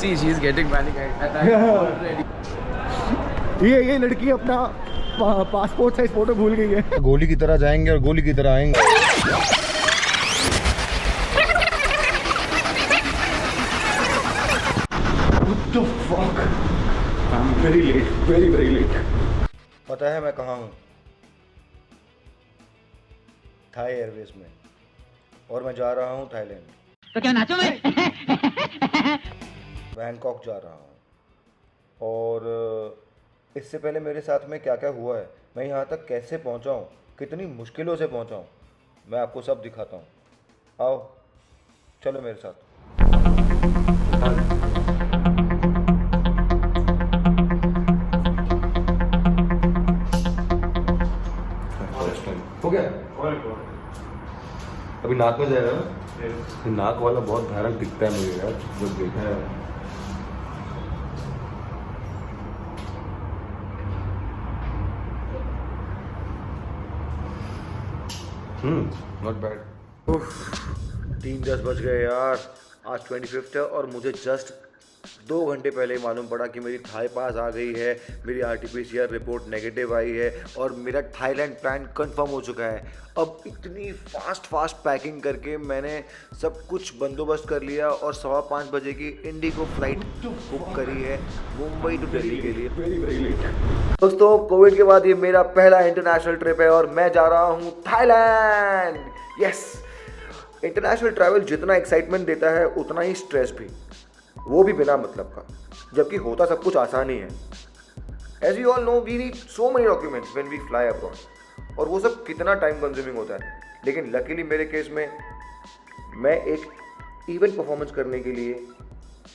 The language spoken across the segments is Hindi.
see, she's getting panic attack already. ये लड़की अपना पासपोर्ट साइज फोटो भूल गई है। गोली की तरह जाएंगे और गोली की तरह आएंगे। What the fuck? I'm very late, very late. पता है मैं कहाँ हूँ? थाई एयरवेज में, और मैं जा रहा हूँ थाईलैंड। तो क्या नाचो मैं? बैंकॉक जा रहा हूँ, और इससे पहले मेरे साथ में क्या क्या हुआ है, मैं यहाँ तक कैसे पहुँचा हूँ, कितनी मुश्किलों से पहुँचा हूँ, मैं आपको सब दिखाता हूँ। आओ चलो मेरे साथ। हो गया? अभी नाक में जाएगा ना? नाक वाला बहुत भयानक दिखता है मुझे यार, जब देखा है। Not bad. 3:10 बज गए यार, आज 25 है और मुझे जस्ट 2 घंटे पहले मालूम पड़ा कि मेरी थाई पास आ गई है, मेरी RT-PCR रिपोर्ट नेगेटिव आई है और मेरा थाईलैंड प्लान कंफर्म हो चुका है। अब इतनी फास्ट पैकिंग करके मैंने सब कुछ बंदोबस्त कर लिया और 5:15 बजे की इंडिगो फ्लाइट बुक करी है मुंबई टू दिल्ली के लिए। Very late. दोस्तों, कोविड के बाद ये मेरा पहला इंटरनेशनल ट्रिप है और मैं जा रहा हूँ थाईलैंड। यस, इंटरनेशनल ट्रैवल जितना एक्साइटमेंट देता है उतना ही स्ट्रेस भी, वो भी बिना मतलब का, जबकि होता सब कुछ आसान ही है। As you all know, we need so many documents when we fly abroad, और वो सब कितना टाइम कंज्यूमिंग होता है। लेकिन लकीली मेरे केस में मैं एक इवेंट परफॉर्मेंस करने के लिए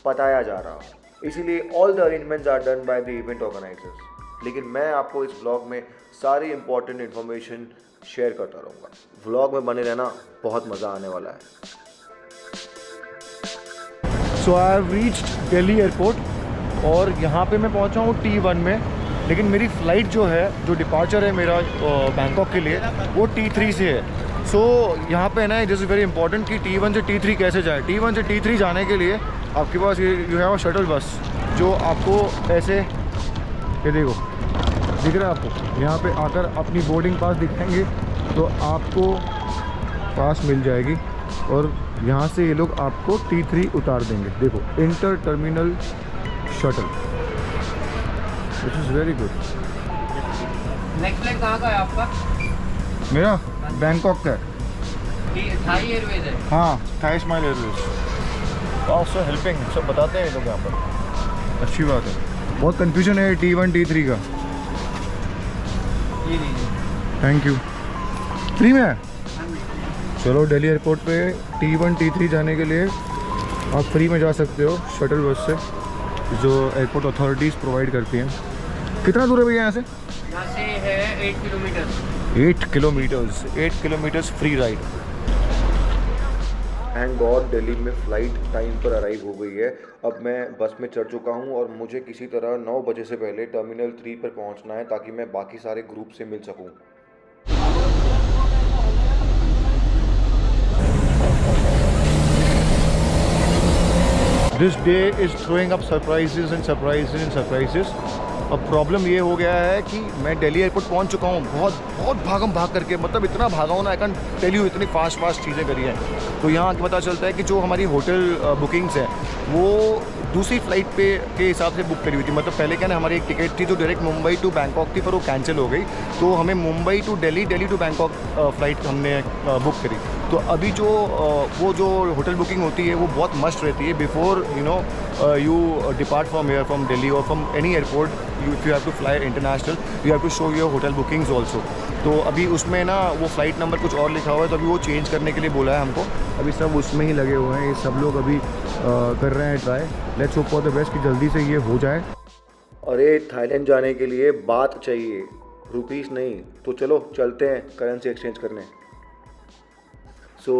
पटाया जा रहा हूँ, इसीलिए all the arrangements are done by the event organisers. लेकिन मैं आपको इस व्लॉग में सारी इंपॉर्टेंट इन्फॉर्मेशन शेयर करता रहूँगा। व्लॉग में बने रहना, बहुत मज़ा आने वाला है। So I have reached Delhi airport और यहाँ पे मैं पहुँचा हूँ T1 में, लेकिन मेरी फ़्लाइट जो है, जो डिपार्चर है मेरा बैंकॉक के लिए, वो T3 से है। सो यहाँ पे ना, दिस इज़ वेरी इंपॉर्टेंट कि T1 से T3 कैसे जाए। T1 से T3 जाने के लिए आपके पास you have a shuttle bus, जो आपको ऐसे, ये देखो दिख रहा है आपको, यहाँ पे आकर अपनी बोर्डिंग पास दिखाएंगे तो आपको पास मिल जाएगी, और यहाँ से ये लोग आपको T3 उतार देंगे। देखो, inter terminal shuttle, which is very good. Next flight कहाँ का है आपका? मेरा बैंकॉक का है। थाई एयरवेज है? हाँ, Thai Smile Airways. Also helping, सब बताते हैं ये लोग यहाँ पर, अच्छी बात है। बहुत कन्फ्यूजन है T1 T3 का। Thank you. फ्री में है? चलो, दिल्ली एयरपोर्ट पे T1 T3 जाने के लिए आप फ्री में जा सकते हो शटल बस से, जो एयरपोर्ट अथॉरिटीज़ प्रोवाइड करती हैं। कितना दूर है भैया यहाँ से? यहाँ से है 8 kilometre. 8 kilometres free ride. Thank God, Delhi में फ़्लाइट टाइम पर अराइव हो गई है। अब मैं बस में चढ़ चुका हूँ और मुझे किसी तरह 9 बजे से पहले टर्मिनल 3 पर पहुँचना है, ताकि मैं बाकी सारे ग्रुप से मिल सकूँ। This day is throwing up surprises and surprises and surprises. अब प्रॉब्लम ये हो गया है कि मैं दिल्ली एयरपोर्ट पहुंच चुका हूँ, बहुत भागम भाग करके, मतलब इतना भागा हूँ ना, आई कैन टेल यू, इतनी फास्ट चीज़ें करी हैं। तो यहाँ आके पता चलता है कि जो हमारी होटल बुकिंग्स हैं वो दूसरी फ़्लाइट के हिसाब से बुक करी हुई थी। मतलब पहले क्या ना, हमारी एक टिकट थी जो डायरेक्ट मुंबई टू बैंकॉक थी, पर वो कैंसिल हो गई, तो हमें Mumbai to Delhi, Delhi to Bangkok flight हमने बुक करी। तो अभी जो वो जो होटल बुकिंग होती है वो बहुत मस्ट रहती है before you depart from here, from Delhi or from any airport. If you have to fly international, you have to show your hotel bookings also. तो अभी उसमें ना वो फ़्लाइट नंबर कुछ और लिखा हुआ है, तो अभी वो चेंज करने के लिए बोला है हमको। अभी सब उसमें ही लगे हुए हैं, ये सब लोग अभी कर रहे हैं try. Let's hope for the best कि जल्दी से ये हो जाए। अरे, थाईलैंड जाने के लिए बात चाहिए, रुपीस नहीं। तो चलो चलते हैं करेंसी एक्सचेंज करने। So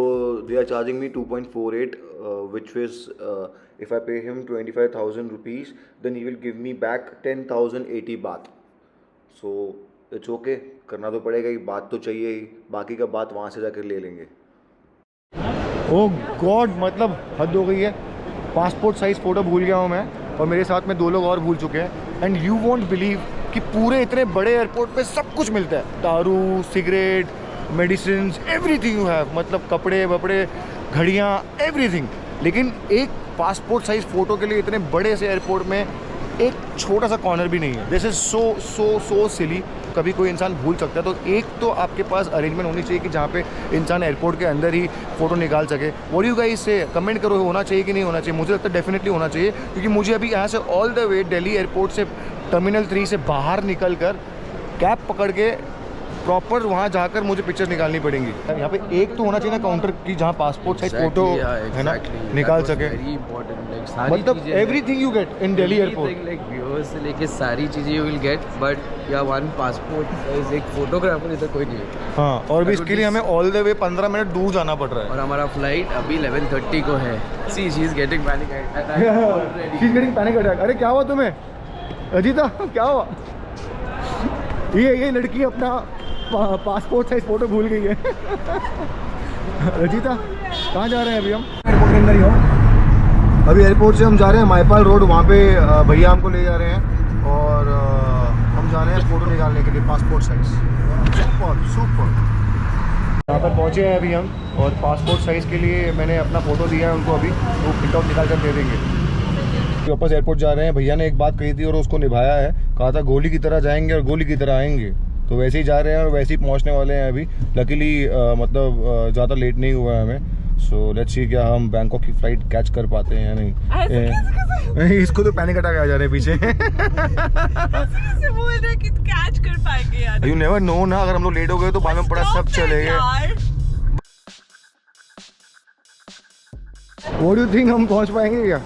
they are charging me 2.48, which is if I pay him 25,000 rupees, then he will give me back 10,080 baht. So it's okay, करना तो पड़ेगा ही, बात तो चाहिए ही, बाकी का बात वहाँ से जाकर ले लेंगे। ओह गॉड, मतलब हद हो गई है। पासपोर्ट साइज़ फ़ोटो भूल गया हूँ मैं, और मेरे साथ में 2 लोग और भूल चुके हैं। एंड यू वॉन्ट बिलीव कि पूरे इतने बड़े एयरपोर्ट पे सब कुछ मिलता है, दारू, cigarette, medicine, everything you have, मतलब कपड़े वपड़े, घड़ियाँ, एवरीथिंग। लेकिन एक पासपोर्ट साइज़ फ़ोटो के लिए इतने बड़े से एयरपोर्ट में एक छोटा सा कॉर्नर भी नहीं है। दिस इज़ सो सिली। कभी कोई इंसान भूल सकता है। तो एक तो आपके पास अरेंजमेंट होनी चाहिए कि जहाँ पे इंसान एयरपोर्ट के अंदर ही फ़ोटो निकाल सके। व्हाट यू गाइस से कमेंट करो, होना चाहिए कि नहीं होना चाहिए। मुझे लगता है डेफिनेटली होना चाहिए, क्योंकि मुझे अभी यहाँ से all the way Delhi airport से टर्मिनल 3 से बाहर निकल कर कैब पकड़ के प्रॉपर वहाँ जाकर मुझे पिक्चर निकालनी पड़ेंगी। यहाँ पे एक तो होना चाहिए ना काउंटर की जहाँ पासपोर्ट साइज फोटो है ना निकाल सके। मतलब everything you get in Delhi airport, like viewers से लेके सारी चीजें यू विल गेट, बट या वन पासपोर्ट साइज एक फोटोग्राफर इधर कोई नहीं है। हाँ, और भी इसके लिए हमें ऑल द वे 15 मिनट दूर जाना पड़ रहा है। और हमारा फ्लाइट अभी 11:30 को है। See she is getting panic attack already. She is getting panic attack. अरे क्या हुआ तुम्हें अजीता, क्या हुआ? ये लड़की अपना पासपोर्ट साइज फोटो भूल गई है। रजीता, कहाँ जा रहे हैं अभी हम? एयरपोर्ट के अंदर ही हो। अभी एयरपोर्ट से हम जा रहे हैं मायपाल रोड, वहाँ पे भैया हमको ले जा रहे हैं, और हम जा रहे हैं फ़ोटो निकालने के लिए पासपोर्ट साइज। सुपर। यहाँ पर पहुँचे हैं अभी हम, और पासपोर्ट साइज़ के लिए मैंने अपना फ़ोटो दिया है उनको, अभी वो प्रिंटआउट निकाल कर दे देंगे। वापस एयरपोर्ट जा रहे हैं। भैया ने एक बात कही थी और उसको निभाया है, कहा था गोली की तरह जाएंगे और गोली की तरह आएंगे। तो वैसे ही जा रहे हैं और वैसे ही पहुंचने वाले हैं अभी। लकीली मतलब ज़्यादा लेट नहीं हुआ है हमें। सो लेट्स सी क्या हम बैंकॉक की फ़्लाइट कैच कर पाते हैं या नहीं। इसको तो पैनिक अटैक आ जा रहे हैं पीछे। बोल रहे कि कैच कर पाएंगे यार। यू नेवर नो ना, अगर हम लोग लेट हो गए तो मालूम पड़ा सब चले गए। व्हाट डू यू थिंक, हम पहुंच पाएंगे क्या?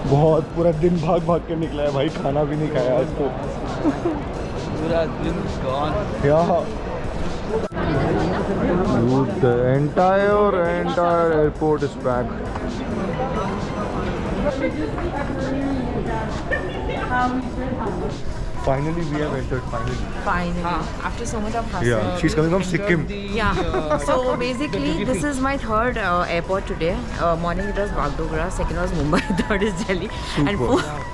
बहुत पूरा दिन भाग भाग के निकला है भाई, खाना भी नहीं खाया आज तो। पूरा दिन gone. The entire airport is packed. Finally we have entered, Finally, after so much of hassle. Yeah, she's coming from Sikkim. Yeah. So basically, this is my third airport today. Morning it was Bagdogra, second was Mumbai, third is Delhi, and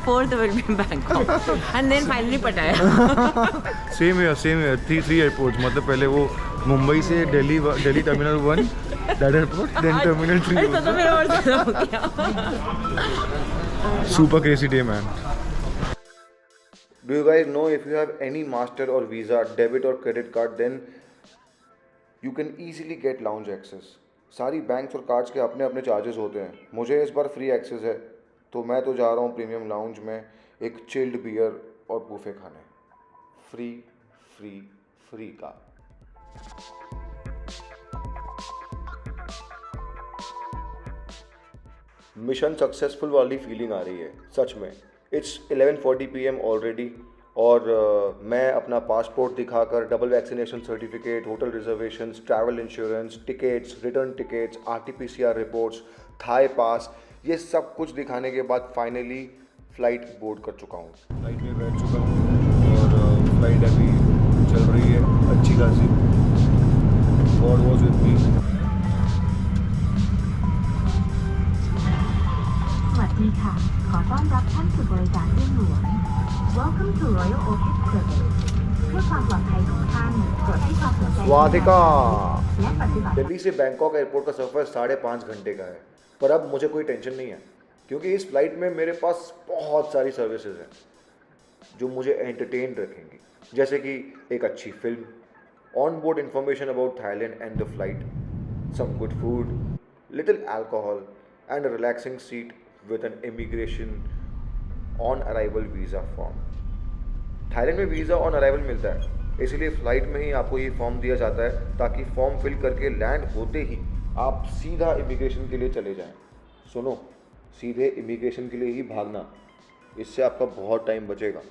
fourth will be Bangkok, and then finally Pattaya. Same here. Three airports. मतलब पहले वो मुंबई से Delhi terminal 1, that airport, then terminal 3. अरे तो मेरा और ज़्यादा हो गया। Super crazy day, man. Do you guys know if you have any Master or Visa, debit or credit card, then you can easily get lounge access. सारी बैंक्स और कार्ड्स के अपने अपने चार्जेस होते हैं। मुझे इस बार फ्री एक्सेस है, तो मैं तो जा रहा हूँ प्रीमियम लाउंज में एक चिल्ड बियर और बूफे खाने। फ्री का। मिशन सक्सेसफुल वाली फीलिंग आ रही है सच में। इट्स 11:40 PM ऑलरेडी, और मैं अपना पासपोर्ट दिखाकर double vaccination certificate, hotel reservations, travel insurance, tickets, return tickets, RT-PCR reports, Thai pass, ये सब कुछ दिखाने के बाद फाइनली फ़्लाइट बोर्ड कर चुका हूँ। फ्लाइट में बैठ चुका हूँ और फ्लाइट अभी चल रही है अच्छी खासी। God was with me. สวัสดีค่ะ ขอต้อนรับท่านสู่บริการเรื่องหลวง Welcome to Royal Orchid Service เพื่อความปลอดภัยของท่านโปรดให้ความสนใจ स्वादिका। และปฏิบัติ दिल्ली से बैंकॉक एयरपोर्ट का सफ़र 5.5 घंटे का है, पर अब मुझे कोई टेंशन नहीं है, क्योंकि इस फ्लाइट में मेरे पास बहुत सारी सर्विसेज हैं जो मुझे एंटरटेन रखेंगी, जैसे कि एक अच्छी film, on board information about Thailand and the flight, some good food, little alcohol and relaxing seat with an immigration on arrival visa form. Thailand में वीज़ा ऑन अराइवल मिलता है, इसीलिए फ़्लाइट में ही आपको ये फॉर्म दिया जाता है, ताकि फॉर्म फिल करके लैंड होते ही आप सीधा इमिग्रेशन के लिए चले जाएं। सुनो, सीधे इमिग्रेशन के लिए ही भागना, इससे आपका बहुत टाइम बचेगा,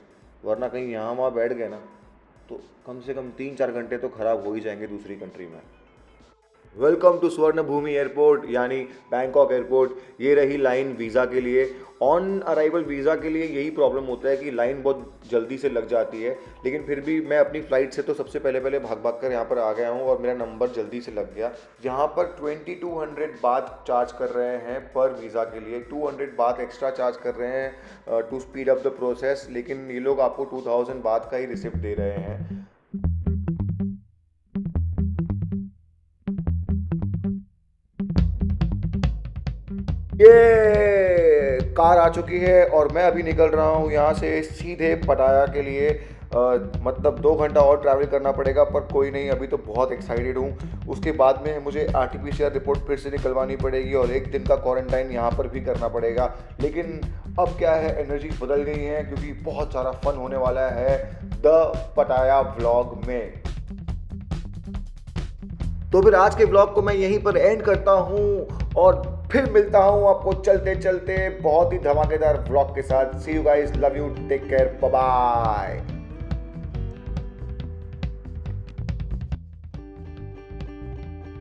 वरना कहीं यहाँ वहाँ बैठ गए ना तो कम से कम 3-4 घंटे तो ख़राब हो ही जाएंगे दूसरी कंट्री में। वेलकम टू स्वर्ण भूमि एयरपोर्ट यानी बैंकॉक एयरपोर्ट। ये रही लाइन वीज़ा के लिए। ऑन अराइवल वीज़ा के लिए यही प्रॉब्लम होता है कि लाइन बहुत जल्दी से लग जाती है, लेकिन फिर भी मैं अपनी फ़्लाइट से तो सबसे पहले भाग कर यहाँ पर आ गया हूँ और मेरा नंबर जल्दी से लग गया। यहाँ पर 2200 बात चार्ज कर रहे हैं पर वीज़ा के लिए, 200 बात एक्स्ट्रा चार्ज कर रहे हैं to speed up the process, लेकिन ये लोग आपको 2000 बात का ही रिसिप्ट दे रहे हैं। ये कार आ चुकी है और मैं अभी निकल रहा हूँ यहाँ से सीधे पटाया के लिए। मतलब 2 घंटा और ट्रैवल करना पड़ेगा, पर कोई नहीं, अभी तो बहुत एक्साइटेड हूँ। उसके बाद में मुझे RT-PCR रिपोर्ट फिर से निकलवानी पड़ेगी और 1 दिन का क्वारंटाइन यहाँ पर भी करना पड़ेगा। लेकिन अब क्या है, एनर्जी बदल गई है क्योंकि बहुत सारा फन होने वाला है द पटाया व्लॉग में। तो फिर आज के व्लॉग को मैं यहीं पर एंड करता हूँ और फिर मिलता हूँ आपको चलते चलते बहुत ही धमाकेदार व्लॉग के साथ। See you guys, love you, take care, bye bye.